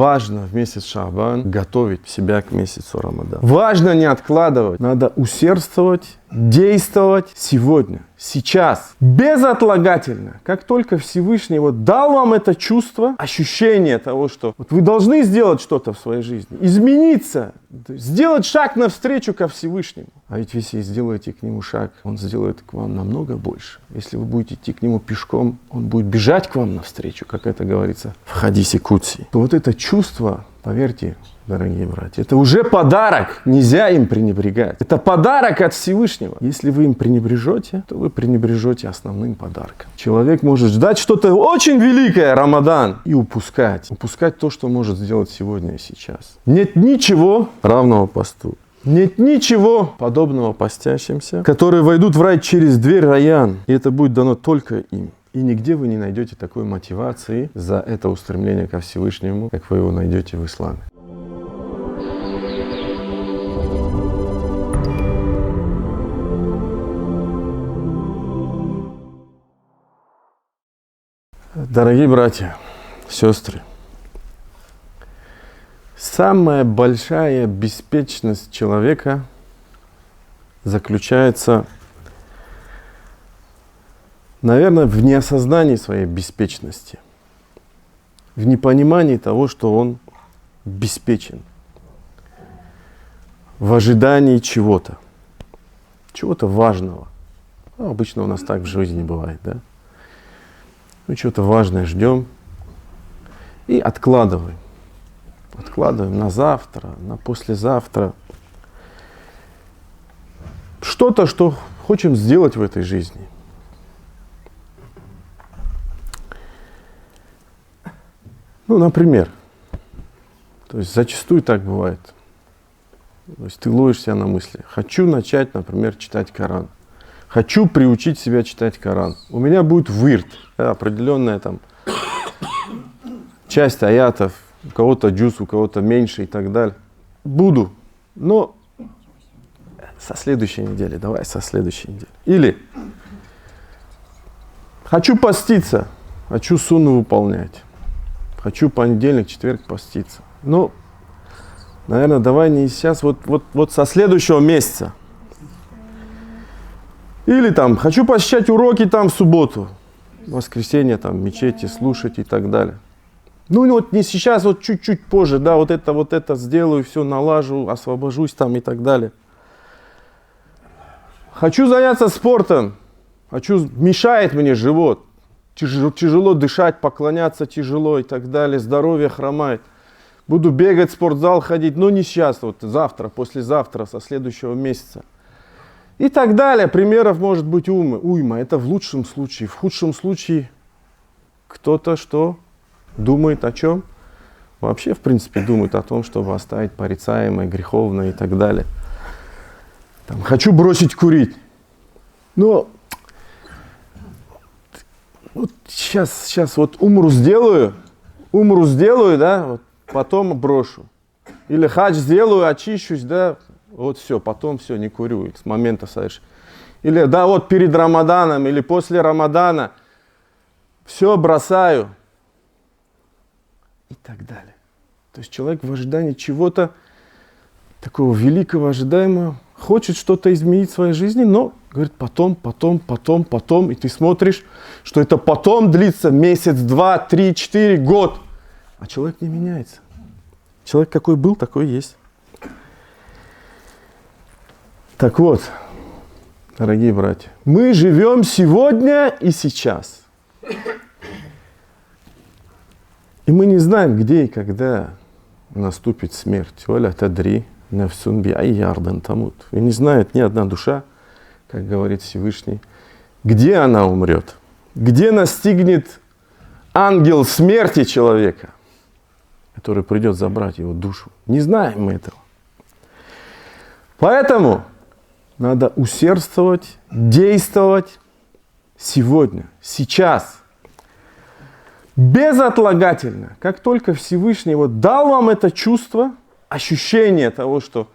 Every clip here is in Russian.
Важно в месяц Шаабан готовить себя к месяцу Рамадан. Важно не откладывать. Надо усердствовать, действовать сегодня, сейчас, безотлагательно. Как только Всевышний дал вам это чувство, ощущение того, что вы должны сделать что-то в своей жизни, измениться, сделать шаг навстречу ко Всевышнему. А ведь если сделаете к нему шаг, он сделает к вам намного больше. Если вы будете идти к нему пешком, он будет бежать к вам навстречу, как это говорится в хадисе Кудси. Вот это чувство, поверьте, дорогие братья, это уже подарок, нельзя им пренебрегать. Это подарок от Всевышнего. Если вы им пренебрежете, то вы пренебрежете основным подарком. Человек может ждать что-то очень великое, Рамадан, и упускать то, что может сделать сегодня и сейчас. Нет ничего равного посту. Нет ничего подобного постящимся, которые войдут в рай через дверь Райян, и это будет дано только им. И нигде вы не найдете такой мотивации за это устремление ко Всевышнему, как вы его найдете в исламе. Дорогие братья, сестры, самая большая беспечность человека заключается, наверное, в неосознании своей беспечности, в непонимании того, что он беспечен, в ожидании чего-то важного. Обычно у нас так в жизни бывает, да? Мы что-то важное ждем и откладываем. Откладываем на завтра, на послезавтра. Что-то, что хотим сделать в этой жизни. Например, то есть зачастую так бывает. То есть ты ловишь себя на мысли. Хочу начать, например, читать Коран. Хочу приучить себя читать Коран. У меня будет вирд, определенная там часть аятов, у кого-то джуз, у кого-то меньше и так далее. Буду, но со следующей недели, давай со следующей недели. Или хочу поститься, хочу сунну выполнять. Хочу понедельник, четверг поститься. Наверное, давай не сейчас, вот со следующего месяца. Или хочу посещать уроки в субботу, в воскресенье в мечети слушать и так далее. Не сейчас, чуть-чуть позже, да, вот это сделаю, все налажу, освобожусь и так далее. Хочу заняться спортом, мешает мне живот, тяжело дышать, поклоняться тяжело и так далее, здоровье хромает. Буду бегать в спортзал, ходить, не сейчас, завтра, послезавтра, со следующего месяца. И так далее. Примеров может быть уйма. Это в лучшем случае. В худшем случае кто-то что думает о чем? Вообще, в принципе, думает о том, чтобы оставить порицаемое, греховное и так далее. Хочу бросить курить. Сейчас умру сделаю, да, потом брошу. Или хадж сделаю, очищусь, да, потом не курю, с момента совершенно. Или перед Рамаданом, или после Рамадана, все бросаю. И так далее. То есть человек в ожидании чего-то такого великого, ожидаемого, хочет что-то изменить в своей жизни, но говорит потом, и ты смотришь, что это потом длится месяц, 2, 3, 4, год. А человек не меняется. Человек какой был, такой есть. Так вот, дорогие братья, мы живем сегодня и сейчас. И мы не знаем, где и когда наступит смерть. Валя тадри нафсун би айи ардан тамут. И не знает ни одна душа, как говорит Всевышний, где она умрет, где настигнет ангел смерти человека, который придет забрать его душу. Не знаем мы этого. Поэтому надо усердствовать, действовать сегодня, сейчас, безотлагательно. Как только Всевышний дал вам это чувство, ощущение того, что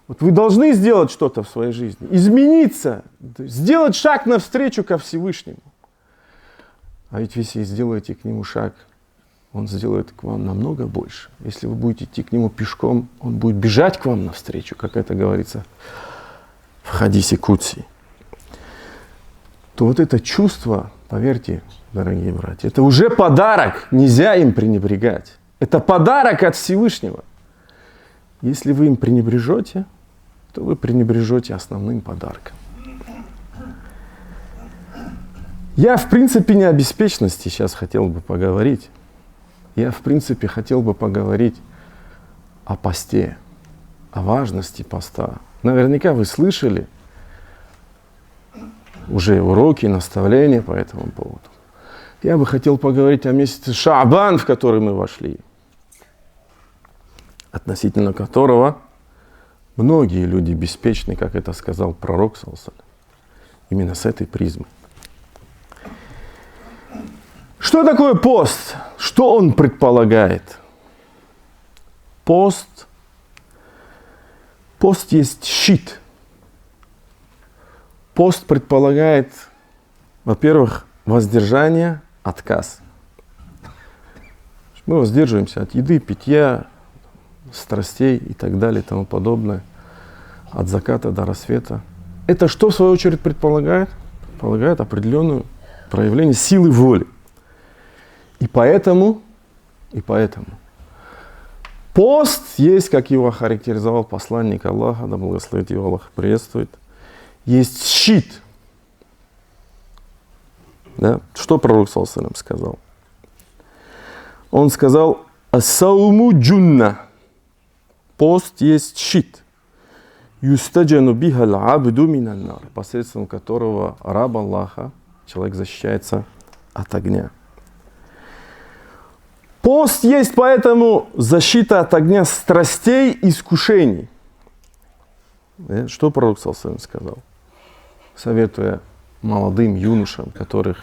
вы должны сделать что-то в своей жизни, измениться, сделать шаг навстречу ко Всевышнему. А ведь если сделаете к нему шаг, Он сделает к вам намного больше. Если вы будете идти к нему пешком, он будет бежать к вам навстречу, как это говорится в хадисе Кудси. То вот это чувство, поверьте, дорогие братья, это уже подарок, нельзя им пренебрегать. Это подарок от Всевышнего. Если вы им пренебрежете, то вы пренебрежете основным подарком. Я, в принципе, не о беспечности сейчас хотел бы поговорить. Я, в принципе, хотел бы поговорить о посте, о важности поста. Наверняка вы слышали уже уроки, наставления по этому поводу. Я бы хотел поговорить о месяце Шаабан, в который мы вошли, относительно которого многие люди беспечны, как это сказал пророк, именно с этой призмы. Что такое пост? Что он предполагает? Пост есть щит. Пост предполагает, во-первых, воздержание, отказ. Мы воздерживаемся от еды, питья, страстей и так далее и тому подобное, от заката до рассвета. Это что, в свою очередь, предполагает? Предполагает определенное проявление силы воли. И поэтому пост есть, как его охарактеризовал посланник Аллаха, да благословит его Аллах, приветствует, есть щит. Да? Что пророк ﷺ сказал? Он сказал: «Ас-сауму джунна». Пост есть щит. «Юстаджану бихал абду минан-нар», посредством которого раб Аллаха, человек защищается от огня. Пост есть поэтому защита от огня страстей и искушений. Что пророк ﷺ сказал, советуя молодым юношам, которые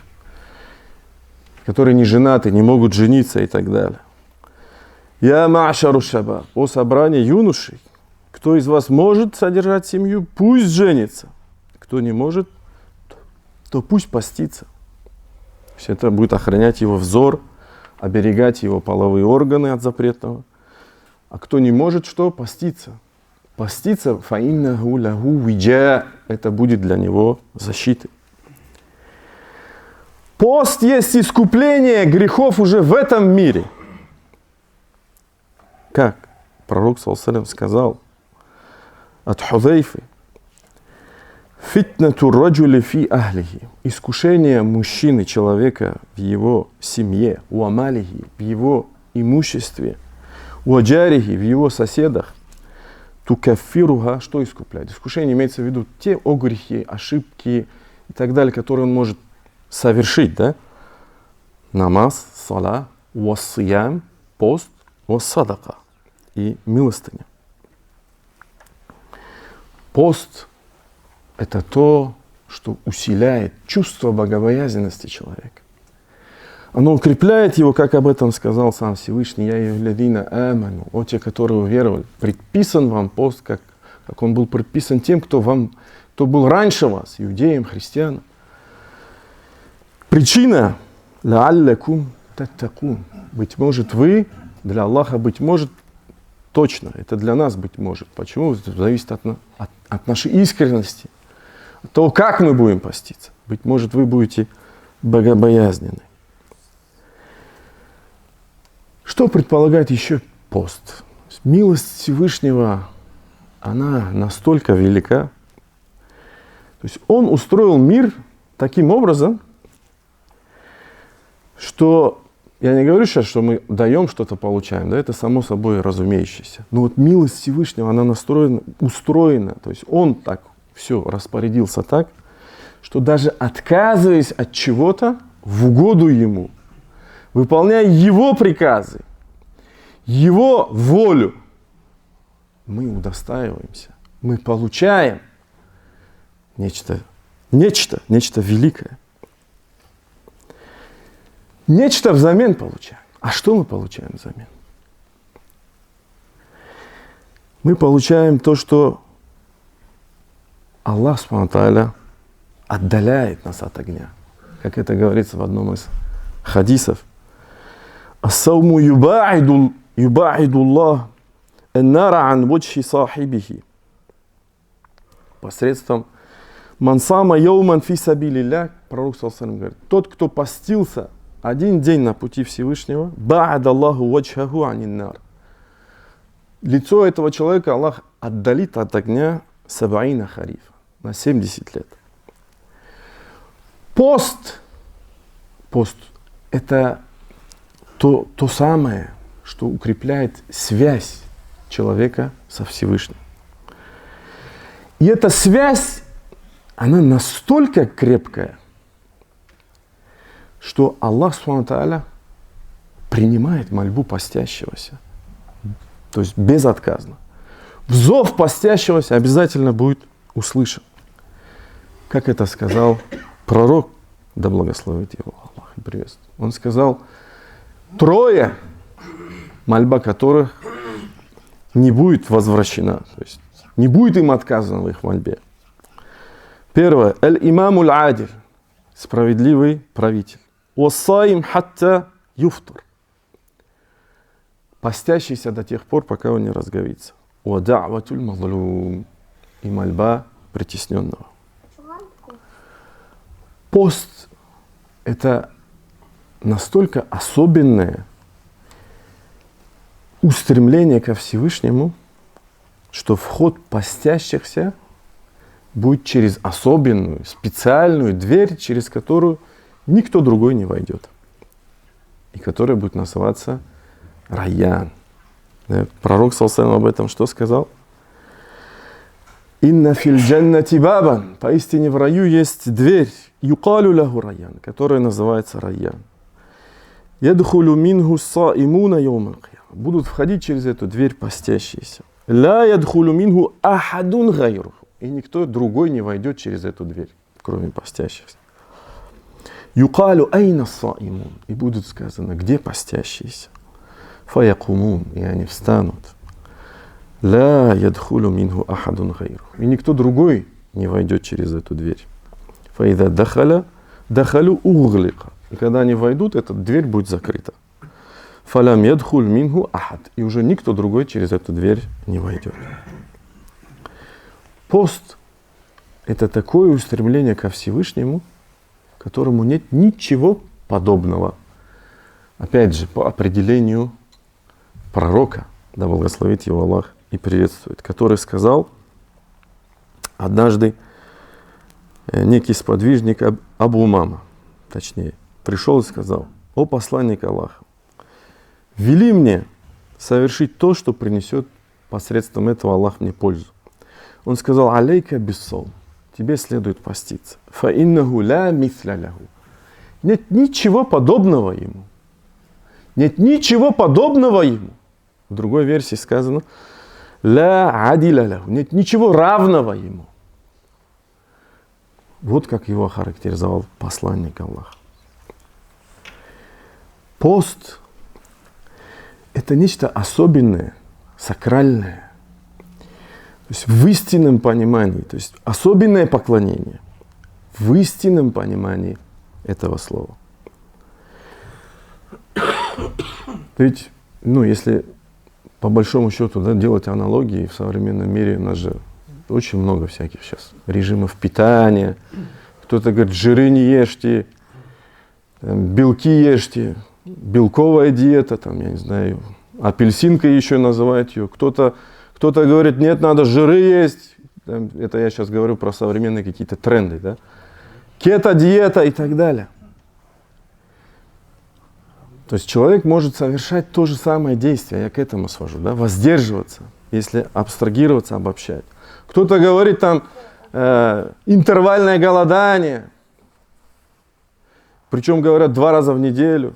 не женаты, не могут жениться и так далее. «Я ма'шару шабаб», о собрание юношей, кто из вас может содержать семью, пусть женится. Кто не может, то пусть постится. То есть это будет охранять его взор, оберегать его половые органы от запретного. А кто не может, что? Поститься. Поститься, фаиннаху лаху виджа, это будет для него защитой. Пост есть искупление грехов уже в этом мире. Как пророк ﷺ сказал от Хузайфы: «Фитнату раджули фи ахлихи», искушение мужчины, человека в его семье, у амалихи, в его имуществе, у аджарихи, в его соседах, тукаффируха, что искупляет? Искушение имеется в виду те огрехи, ошибки и так далее, которые он может совершить, да? Намаз, сала, уассиям, пост, уассадака и милостыня. Пост — это то, что усиляет чувство богобоязненности человека. Оно укрепляет его, как об этом сказал сам Всевышний: «Я юлядина аману», о те, которые уверовали. Предписан вам пост, как он был предписан тем, кто был раньше вас, иудеям, христианам. Причина лааллякум таттакун. Быть может, вы, для Аллаха, быть может, точно, это для нас, быть может. Почему? Это зависит от нашей искренности, от того, как мы будем поститься. Быть может, вы будете богобоязненны. Что предполагает еще пост? Милость Всевышнего, она настолько велика. То есть он устроил мир таким образом, что, я не говорю сейчас, что мы даем что-то, получаем, да, это само собой разумеющееся. Но вот милость Всевышнего, она устроена, то есть он так все распорядился так, что даже отказываясь от чего-то в угоду ему, выполняя его приказы, его волю, мы удостаиваемся, мы получаем нечто великое. Нечто взамен получаем. А что мы получаем взамен? Мы получаем то, что Аллах Субхану ва Тааля отдаляет нас от огня. Как это говорится в одном из хадисов. Ас-сауму юбаидуллах ан-нара ан ваджхи сахибихи. Посредством мансама яуман фи сабилилля, пророк саллаллаху алейхи ва саллям говорит, тот, кто постился один день на пути Всевышнего, ба'ад Аллаху ваджхаху анин-нар. Лицо этого человека Аллах отдалит от огня сабаина харифа, на 70 лет. Пост – это то самое, что укрепляет связь человека со Всевышним. И эта связь, она настолько крепкая, что Аллах Субхану ва Тааля принимает мольбу постящегося. То есть безотказно. Зов постящегося обязательно будет услышан. Как это сказал пророк, да благословит его Аллах и приветствует. Он сказал, 3, мольба которых не будет возвращена. То есть не будет им отказано в их мольбе. Первое. Аль-имаму аль-адиль. Справедливый правитель. Уассаим хатта юфтур. Постящийся до тех пор, пока он не разговится. Уада'ватуль мазлум. И мольба притесненного. Пост – это настолько особенное устремление ко Всевышнему, что вход постящихся будет через особенную, специальную дверь, через которую никто другой не войдет. И которая будет называться Райян. Да? Пророк саллаллаху алейхи ва саллям об этом что сказал? Инна фил джаннати бабан. Поистине в раю есть дверь. Юкалю лаху Райян, которая называется Райян. Ядхулю минху саимуна йоум аль-кияма. Будут входить через эту дверь постящиеся. Ла ядхулю минху ахадун гайруху. И никто другой не войдет через эту дверь, кроме постящихся. Юкалю айна саимун. И будет сказано, где постящиеся? Фаякумун. И они встанут. Ла ядхулю минху ахадун гайруху. И никто другой не войдет через эту дверь. Фаида дахалю углика. И когда они войдут, эта дверь будет закрыта. Фалям ядхуль минху ахад. И уже никто другой через эту дверь не войдет. Пост – это такое устремление ко Всевышнему, которому нет ничего подобного. Опять же, по определению пророка, да благословит его Аллах и приветствует, который сказал однажды, некий сподвижник Абу Умама, точнее, пришел и сказал: «О посланник Аллаха, вели мне совершить то, что принесет посредством этого Аллах мне пользу». Он сказал: «Алейка биссаум, тебе следует поститься. Фа иннаху ла мисля лаху». Нет ничего подобного ему. Нет ничего подобного ему. В другой версии сказано: ла адиля лаху. Нет ничего равного ему. Вот как его охарактеризовал посланник Аллаха. Пост – это нечто особенное, сакральное. То есть в истинном понимании, то есть особенное поклонение в истинном понимании этого слова. Ведь, если по большому счету делать аналогии, в современном мире у нас же очень много всяких сейчас режимов питания. Кто-то говорит, жиры не ешьте, белки ешьте, белковая диета, я не знаю, апельсинка еще называют ее. Кто-то говорит, нет, надо жиры есть. Это я сейчас говорю про современные какие-то тренды. Да? Кето-диета и так далее. То есть человек может совершать то же самое действие, я к этому свожу, воздерживаться, если абстрагироваться, обобщать. Кто-то говорит интервальное голодание, причем говорят 2 раза в неделю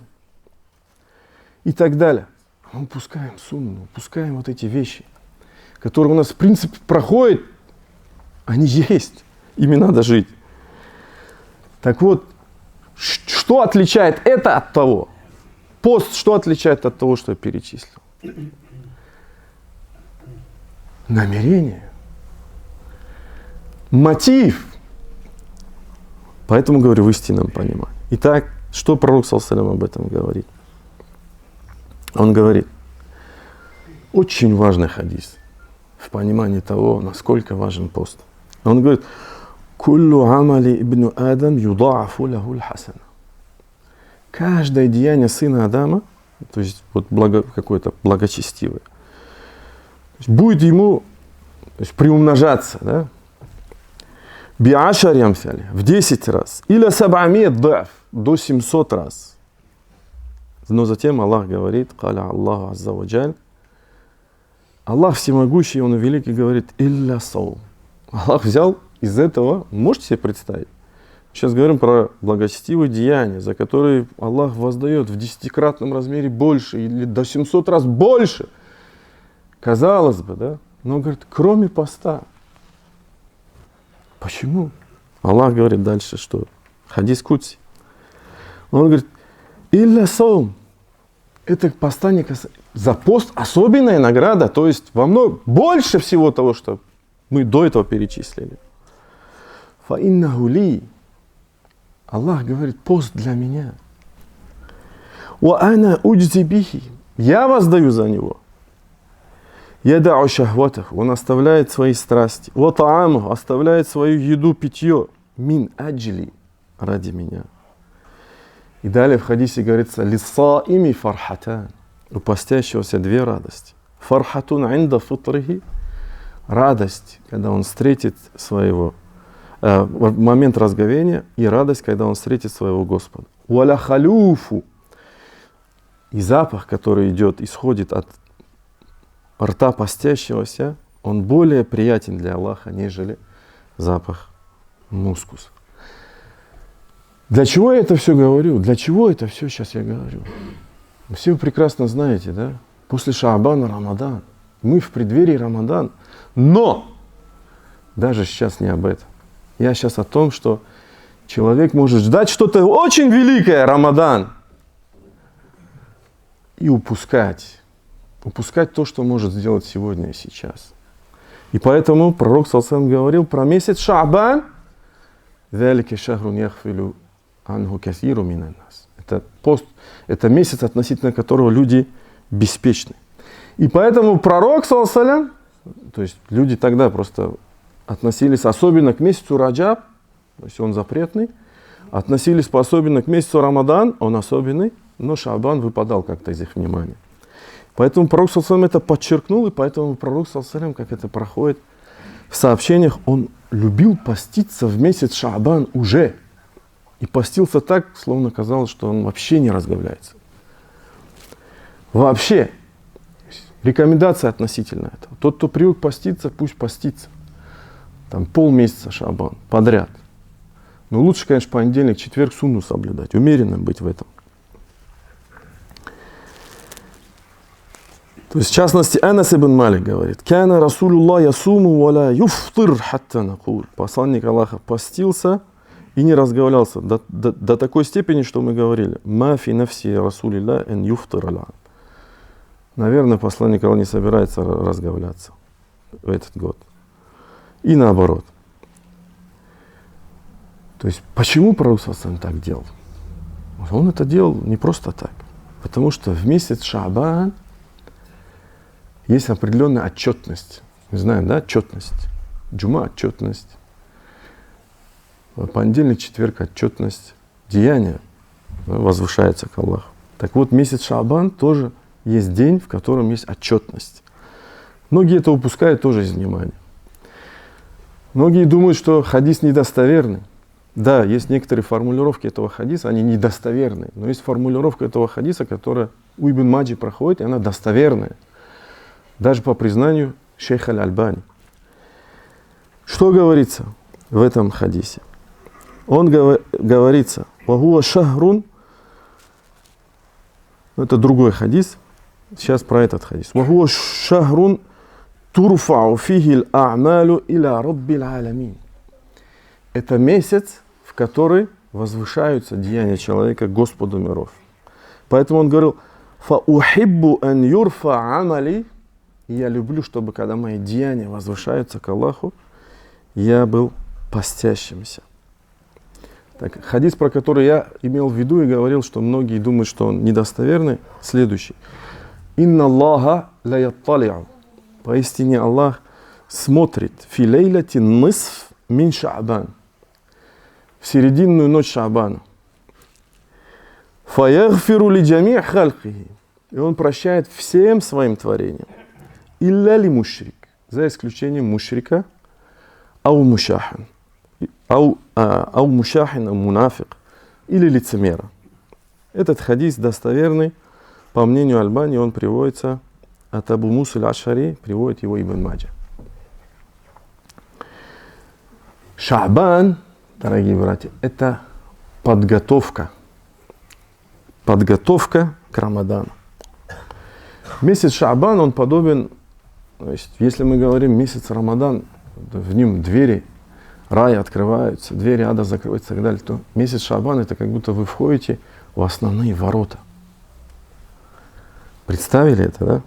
и так далее. Мы упускаем сунну, упускаем вот эти вещи, которые у нас в принципе проходят, они есть, ими надо жить. Так вот, что отличает это от того? Пост, что отличает от того, что я перечислил? Намерение. Мотив. Поэтому говорю в истинном понимании. Итак, что пророк саллаллаху алейхи ва саллям об этом говорит? Он говорит, очень важный хадис в понимании того, насколько важен пост. Он говорит, «Куллу амали ибн Адам юдаафу лаху л-хасана». Каждое деяние сына Адама, то есть вот какое-то благочестивое, будет ему приумножаться, да? Би'ашари амсали, в 10 раз. Или саб'амият да'ф, до 700 раз. Но затем Аллах говорит, «Каля Аллаху азза ва джаль». Аллах всемогущий, Он великий, говорит, «Илля саум». Аллах взял из этого, можете себе представить? Сейчас говорим про благочестивые деяния, за которые Аллах воздает в 10-кратном размере больше или до 700 раз больше. Казалось бы, да? Но он говорит, кроме поста. Почему? Аллах говорит дальше, что хадис кудси. Он говорит, илля саум. Это поста не касается. За пост особенная награда, то есть во много больше всего того, что мы до этого перечислили. Фа иннаху ли. Аллах говорит, пост для меня. Ва ана уджзи бихи. Я воздаю за него. Ядау шахватах, он оставляет свои страсти. Ва тааму, оставляет свою еду, питье. Мин аджли, ради меня. И далее в хадисе говорится, лиссаими фархатан. У постящегося две радости. Фархатун инда фитрихи, радость, когда он встретит своего, в момент разговения, и радость, когда он встретит своего Господа. Уаля халюфу, и запах, который исходит от рта постящегося, он более приятен для Аллаха, нежели запах мускуса. Для чего я это все говорю? Для чего это все сейчас я говорю? Все вы прекрасно знаете, да? После Шаабана Рамадан. Мы в преддверии Рамадан. Но даже сейчас не об этом. Я сейчас о том, что человек может ждать что-то очень великое, Рамадан, и упускать то, что может сделать сегодня и сейчас. И поэтому пророк саллаллаху алейхи ва саллям говорил про месяц Шаабан. «Залика шахрун яхфилу анху касиру минан нас». Это пост, это месяц, относительно которого люди беспечны. И поэтому пророк саллаллаху алейхи ва саллям, то есть люди тогда просто относились особенно к месяцу Раджаб, то есть он запретный, относились особенно к месяцу Рамадан, он особенный, но Шаабан выпадал как-то из их внимания. Поэтому пророк саллаллаху алейхи ва саллям это подчеркнул, и поэтому пророк саллаллаху алейхи ва саллям, как это проходит в сообщениях, он любил поститься в месяц Шаабан уже. И постился так, словно казалось, что он вообще не разговляется. Вообще. Рекомендация относительно этого. Тот, кто привык поститься, пусть постится. Там полмесяца Шаабан подряд. Но лучше, конечно, понедельник, четверг, сунну соблюдать. Умеренно быть в этом. То есть, в частности, Анас ибн Малик говорит, «Кяна Расулуллах ясуму валя юфтыр хатта накуль». Посланник Аллаха постился и не разговлялся до такой степени, что мы говорили, «Ма фи нафси Расулилля эн юфтыр аля». Наверное, посланник Аллаха не собирается разговляться в этот год. И наоборот. То есть, почему пророк саллаллаху алейхи ва саллям так делал? Он это делал не просто так. Потому что в месяц Шаабан есть определенная отчетность. Мы знаем, да, отчетность. Джума — отчетность. Понедельник, четверг — отчетность. Деяние, да, возвышается к Аллаху. Так вот, месяц Шаабан тоже есть день, в котором есть отчетность. Многие это упускают тоже из внимания. Многие думают, что хадис недостоверный. Да, есть некоторые формулировки этого хадиса, они недостоверные. Но есть формулировка этого хадиса, которая у Ибн Маджи проходит, и она достоверная. Даже по признанию шейха Аль-Альбани. Что говорится в этом хадисе? Он говорится, «Вагуа шахрун», это другой хадис, сейчас про этот хадис. «Вагуа шахрун турфау фихи аль-а'малу иля раббил аламин». Это месяц, в который возвышаются деяния человека к Господу миров. Поэтому он говорил, «Фаухиббу ан юрфа амали». И я люблю, чтобы когда мои деяния возвышаются к Аллаху, я был постящимся. Так, хадис, про который я имел в виду и говорил, что многие думают, что он недостоверный, следующий. «Инна Аллаха ла яттали'у». Поистине Аллах смотрит «Фи лейляти нисф мин Ша'бан». В серединную ночь Ша'бана. «Фаягфиру ли джами' халкихи». И Он прощает всем своим творениям. «Илля ли мушрик». За исключением мушрика. «Ау мушахан». «Ау мушахин, ау мунафик». Или лицемера. Этот хадис достоверный. По мнению Альбани, он приводится от Абу Муса аль-Аш'ари, приводит его Ибн Маджа. Ша'бан, дорогие братья, это подготовка. Подготовка к Рамадану. Месяц Ша'бан, он подобен, то есть, если мы говорим месяц Рамадан, в нем двери рая открываются, двери ада закрываются и так далее, то месяц Ша'бан это как будто вы входите в основные ворота. Представили это, да?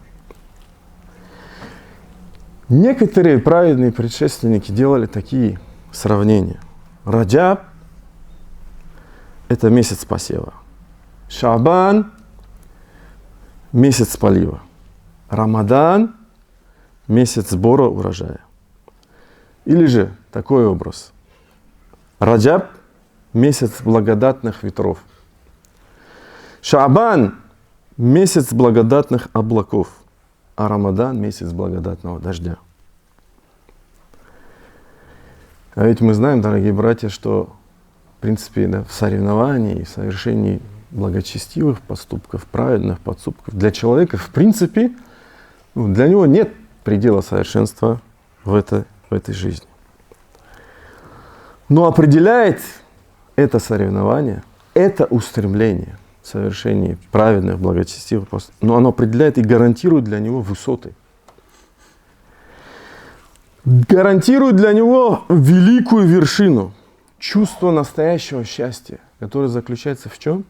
Некоторые праведные предшественники делали такие сравнения. Раджаб – это месяц посева. Ша'бан – месяц полива. Рамадан – месяц сбора урожая. Или же такой образ. Раджаб – месяц благодатных ветров. Ша'бан – месяц благодатных облаков, а Рамадан – месяц благодатного дождя. А ведь мы знаем, дорогие братья, что, в принципе, да, в соревновании, в совершении благочестивых поступков, праведных поступков, для человека, в принципе, для него нет предела совершенства в этой жизни. Но определяет это соревнование, это устремление в совершении праведных, благочестивых поступков, но оно определяет и гарантирует для него высоты. Гарантирует для него великую вершину, чувство настоящего счастья, которое заключается в чем?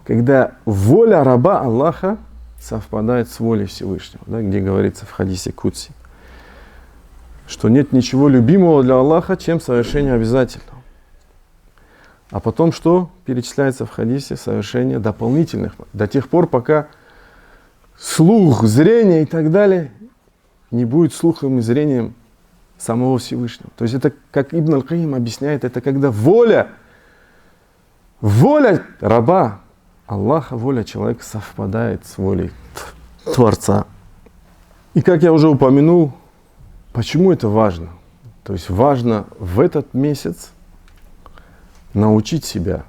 Когда воля раба Аллаха совпадает с волей Всевышнего, да, где говорится в хадисе Кудси, что нет ничего любимого для Аллаха, чем совершение обязательного. А потом что перечисляется в хадисе? Совершение дополнительных. До тех пор, пока слух, зрение и так далее не будет слухом и зрением самого Всевышнего. То есть это, как Ибн Аль-Каим объясняет, это когда воля раба Аллаха, воля человека совпадает с волей Творца. И как я уже упомянул, почему это важно? То есть важно в этот месяц научить себя,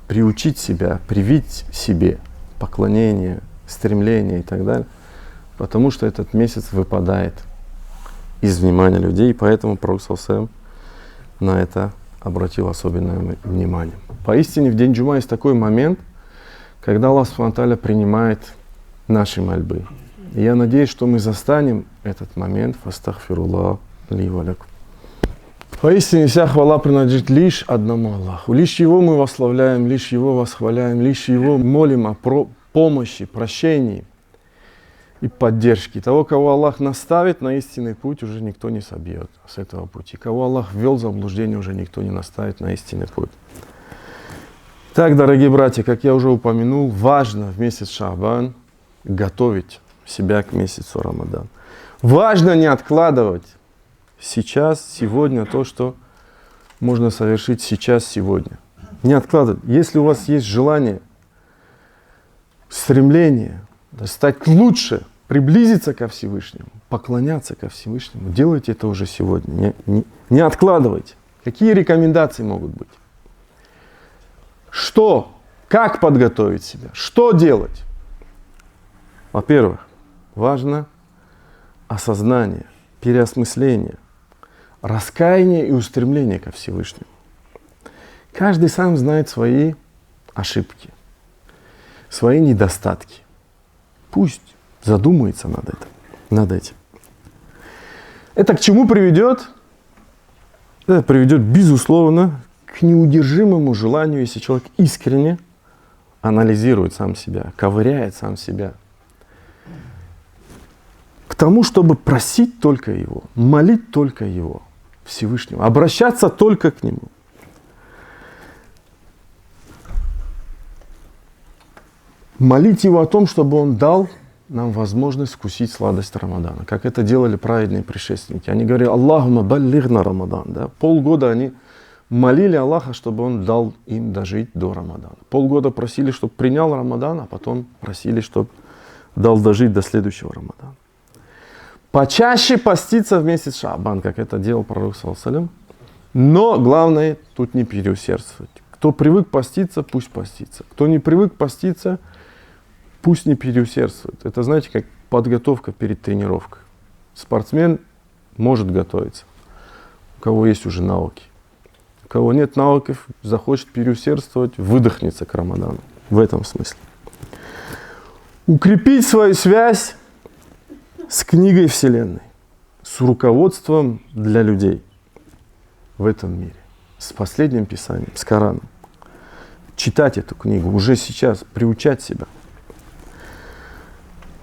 приучить себя, привить себе поклонение, стремление и так далее, потому что этот месяц выпадает из внимания людей, и поэтому Пророк ﷺ на это обратил особенное внимание. Поистине в день джума есть такой момент, когда Аллах Субхану ва Тааля принимает наши мольбы. И я надеюсь, что мы застанем этот момент. Фастагфируллах ли ва лакум. Поистине вся хвала принадлежит лишь одному Аллаху. Лишь Его мы восславляем, лишь Его восхваляем, лишь Его молим о помощи, прощении и поддержке. Того, кого Аллах наставит на истинный путь, уже никто не собьет с этого пути. Кого Аллах ввел в заблуждение, уже никто не наставит на истинный путь. Так, дорогие братья, как я уже упомянул, важно в месяц Ша'бан готовить себя к месяцу Рамадан. Важно не откладывать сейчас, сегодня, то, что можно совершить сейчас, сегодня. Не откладывать. Если у вас есть желание, стремление стать лучше, приблизиться ко Всевышнему, поклоняться ко Всевышнему, делайте это уже сегодня. Не откладывайте. Какие рекомендации могут быть? Что? Как подготовить себя? Что делать? Во-первых, важно осознание, переосмысление, раскаяние и устремление ко Всевышнему. Каждый сам знает свои ошибки, свои недостатки. Пусть задумается над этим. Это к чему приведет? Это приведет, безусловно, к неудержимому желанию, если человек искренне анализирует сам себя, ковыряет сам себя, к тому, чтобы просить только Его, молить только Его, Всевышнего, обращаться только к Нему. молить Его о том, чтобы Он дал нам возможность вкусить сладость Рамадана, как это делали праведные предшественники. Они говорили: Аллахума баллигна Рамадан. Да? Полгода они молили Аллаха, чтобы Он дал им дожить до Рамадана. Полгода просили, чтобы принял Рамадан, а потом просили, чтобы дал дожить до следующего Рамадана. Почаще поститься в месяц Шаабан, как это делал пророк саллаллаху алейхи ва саллям. Но главное тут не переусердствовать. Кто привык поститься, пусть постится. Кто не привык поститься, пусть не переусердствует. Это, знаете, как подготовка перед тренировкой. Спортсмен может готовиться, у кого есть уже навыки. У кого нет навыков, захочет переусердствовать, выдохнется к Рамадану. В этом смысле. Укрепить свою связь с книгой Вселенной, с руководством для людей в этом мире, с последним Писанием, с Кораном. Читать эту книгу, уже сейчас приучать себя.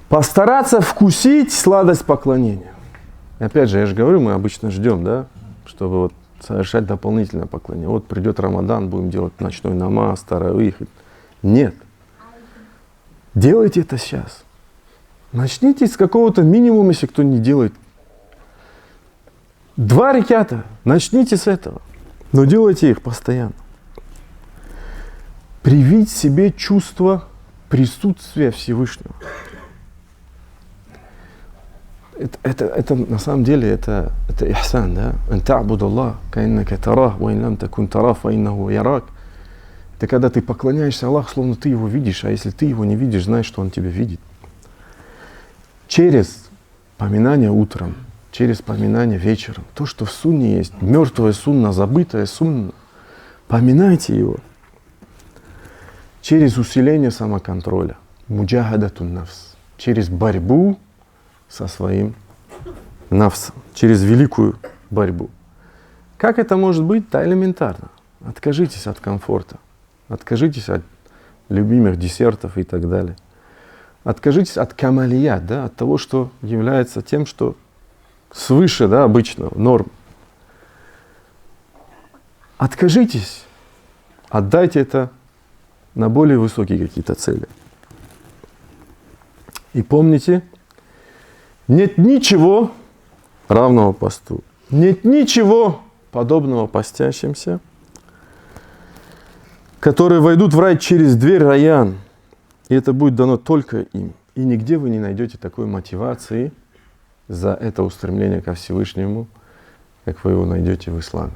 Постараться вкусить сладость поклонения. И опять же, я же говорю, мы обычно ждем, да, чтобы вот совершать дополнительное поклонение. Вот придет Рамадан, будем делать ночной намаз, таравих. Нет. Делайте это сейчас. Начните с какого-то минимума, если кто не делает. 2 раката. Начните с этого. Но делайте их постоянно. Привить себе чувство присутствия Всевышнего. Это на самом деле это ихсан, да? Это когда ты поклоняешься Аллаху, словно ты его видишь, а если ты его не видишь, знаешь, что он тебя видит. Через поминание утром, через поминание вечером, то, что в сунне есть, мертвая сунна, забытая сунна, поминайте его. Через усиление самоконтроля, муджахадатун нафс, через борьбу со своим нафсом, через великую борьбу. Как это может быть? Да, элементарно. Откажитесь от комфорта, откажитесь от любимых десертов и так далее. Откажитесь от камалият, да, от того, что является тем, что свыше, да, обычного, норм. Откажитесь, отдайте это на более высокие какие-то цели. И помните, нет ничего равного посту, нет ничего подобного постящимся, которые войдут в рай через дверь Райян. И это будет дано только им. И нигде вы не найдете такой мотивации за это устремление ко Всевышнему, как вы его найдете в исламе.